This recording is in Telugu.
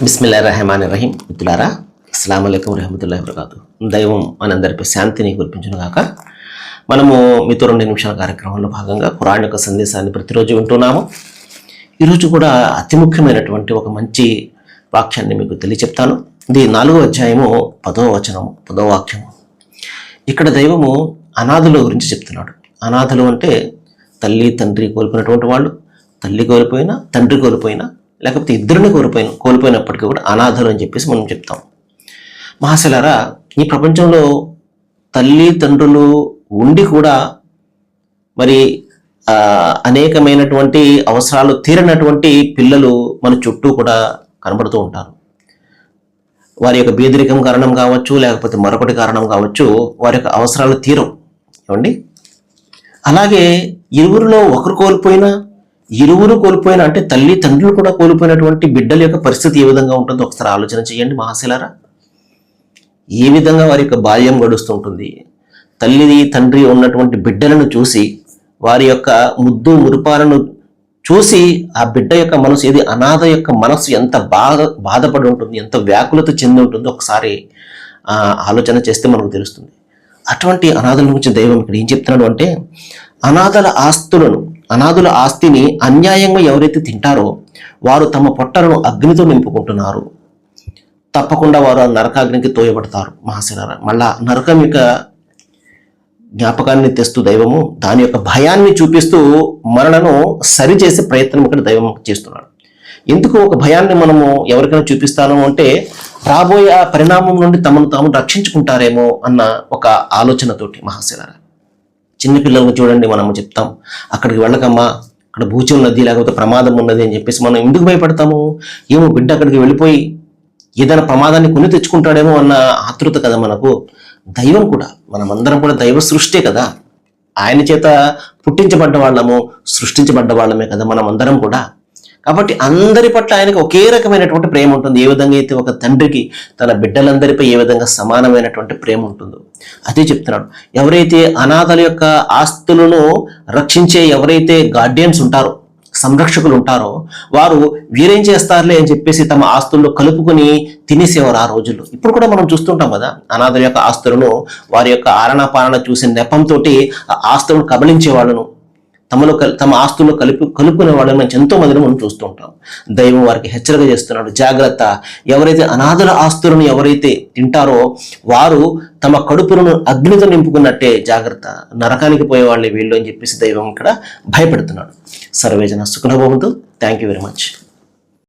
బిస్మిల్లాహిర్రహమానిర్రహీం. మిత్రులారా, అస్సలాము అలైకుం వరహమతుల్లాహి వబరకాతుహు. దైవం మనందరిపై శాంతిని కురిపించును గాక. మనము మీతో 2 నిమిషాల కార్యక్రమంలో భాగంగా ఖురాన్ యొక్క సందేశాన్ని ప్రతిరోజు వింటున్నాము. ఈరోజు కూడా అతి ముఖ్యమైనటువంటి ఒక మంచి వాక్యాన్ని మీకు తెలియచెప్తాను. ఇది 4వ అధ్యాయము 10వ వచనము 10వ వాక్యము. ఇక్కడ దైవము అనాథుల గురించి చెప్తున్నాడు. అనాథలు అంటే తల్లి తండ్రి కోల్పోయినటువంటి వాళ్ళు, తల్లి కోల్పోయినా తండ్రి కోల్పోయినా లేకపోతే ఇద్దరిని కోల్పోయినప్పటికీ కూడా అనాథలు అని చెప్పేసి మనం చెప్తాం. మహాశలారా, ఈ ప్రపంచంలో తల్లి తండ్రులు ఉండి కూడా మరి అనేకమైనటువంటి అవసరాలు తీరనటువంటి పిల్లలు మన చుట్టూ కూడా కనబడుతూ ఉంటారు. వారి యొక్క బీదరికం కారణం కావచ్చు, లేకపోతే మరొకటి కారణం కావచ్చు, వారి యొక్క అవసరాలు తీరవు. ఏమండి, అలాగే ఇరువురిలో ఒకరు కోల్పోయినా అంటే తల్లి తండ్రులు కూడా కోల్పోయినటువంటి బిడ్డల యొక్క పరిస్థితి ఏ విధంగా ఉంటుందో ఒకసారి ఆలోచన చేయండి మహాశిలారా. ఏ విధంగా వారి యొక్క బాల్యం గడుస్తుంటుంది. తల్లి తండ్రి ఉన్నటువంటి బిడ్డలను చూసి, వారి యొక్క ముద్దు మురుపాలను చూసి ఆ బిడ్డ యొక్క మనసు, ఏది అనాథ యొక్క మనసు ఎంత బాధపడి ఉంటుంది, ఎంత వ్యాకులత చెంది ఉంటుందో ఒకసారి ఆలోచన చేస్తే మనకు తెలుస్తుంది. అటువంటి అనాథల గురించి దైవం ఇక్కడ ఏం చెప్తున్నాడు అంటే, అనాథుల ఆస్తిని అన్యాయంగా ఎవరైతే తింటారో వారు తమ పొట్టలను అగ్నితో నింపుకుంటున్నారు. తప్పకుండా వారు ఆ నరకాగ్నికి తోయబడతారు. మహాశిలారా, మళ్ళా నరకం యొక్క జ్ఞాపకాన్ని తెస్తూ దైవము దాని యొక్క భయాన్ని చూపిస్తూ మనలను సరిచేసే ప్రయత్నం ఇక్కడ దైవం చేస్తున్నాడు. ఎందుకు ఒక భయాన్ని మనము ఎవరికైనా చూపిస్తాను అంటే, రాబోయే ఆ పరిణామం నుండి తమను తాము రక్షించుకుంటారేమో అన్న ఒక ఆలోచనతోటి. మహాశిలారా, చిన్నపిల్లలను చూడండి, మనము చెప్తాం అక్కడికి వెళ్ళకమ్మా, అక్కడ భూచి ఉన్నది లేకపోతే ప్రమాదం ఉన్నది అని చెప్పేసి మనం ఎందుకు భయపడతాము? ఏమో బిడ్డ అక్కడికి వెళ్ళిపోయి ఏదైనా ప్రమాదాన్ని కొని తెచ్చుకుంటాడేమో అన్న ఆతృత కదా మనకు. దైవం కూడా, మనమందరం కూడా దైవ సృష్టే కదా, ఆయన చేత పుట్టించబడ్డ వాళ్ళము, సృష్టించబడ్డ వాళ్ళమే కదా మనమందరం కూడా. కాబట్టి అందరి పట్ల ఆయనకు ఒకే రకమైనటువంటి ప్రేమ ఉంటుంది. ఏ విధంగా అయితే ఒక తండ్రికి తన బిడ్డలందరిపై ఏ విధంగా సమానమైనటువంటి ప్రేమ ఉంటుందో అదే చెప్తున్నాడు. ఎవరైతే అనాథల యొక్క ఆస్తులను రక్షించే ఎవరైతే గార్డియన్స్ ఉంటారో, సంరక్షకులు ఉంటారో, వారు వీరేం చేస్తారులే అని చెప్పేసి తమ ఆస్తుల్లో కలుపుకొని తినేసేవారు ఆ రోజుల్లో. ఇప్పుడు కూడా మనం చూస్తుంటాం కదా, అనాథల యొక్క ఆస్తులను వారి యొక్క ఆరణ పాలన చూసి నెపంతో ఆ ఆస్తులను కబలించే వాళ్ళను, తమ ఆస్తుల్లో కలుపుకునే వాళ్ళని మనం ఎంతో మందిని మనం చూస్తూ ఉంటాం. దైవం వారికి హెచ్చరిక చేస్తున్నాడు, జాగ్రత్త, ఎవరైతే అనాథల ఆస్తులను ఎవరైతే తింటారో వారు తమ కడుపులను అగ్నితో నింపుకున్నట్టే, జాగ్రత్త, నరకానికి పోయే వాళ్ళే వీళ్ళు అని చెప్పేసి దైవం ఇక్కడ భయపెడుతున్నాడు. సర్వేజన సుఖనభవంతు. Thank you very much.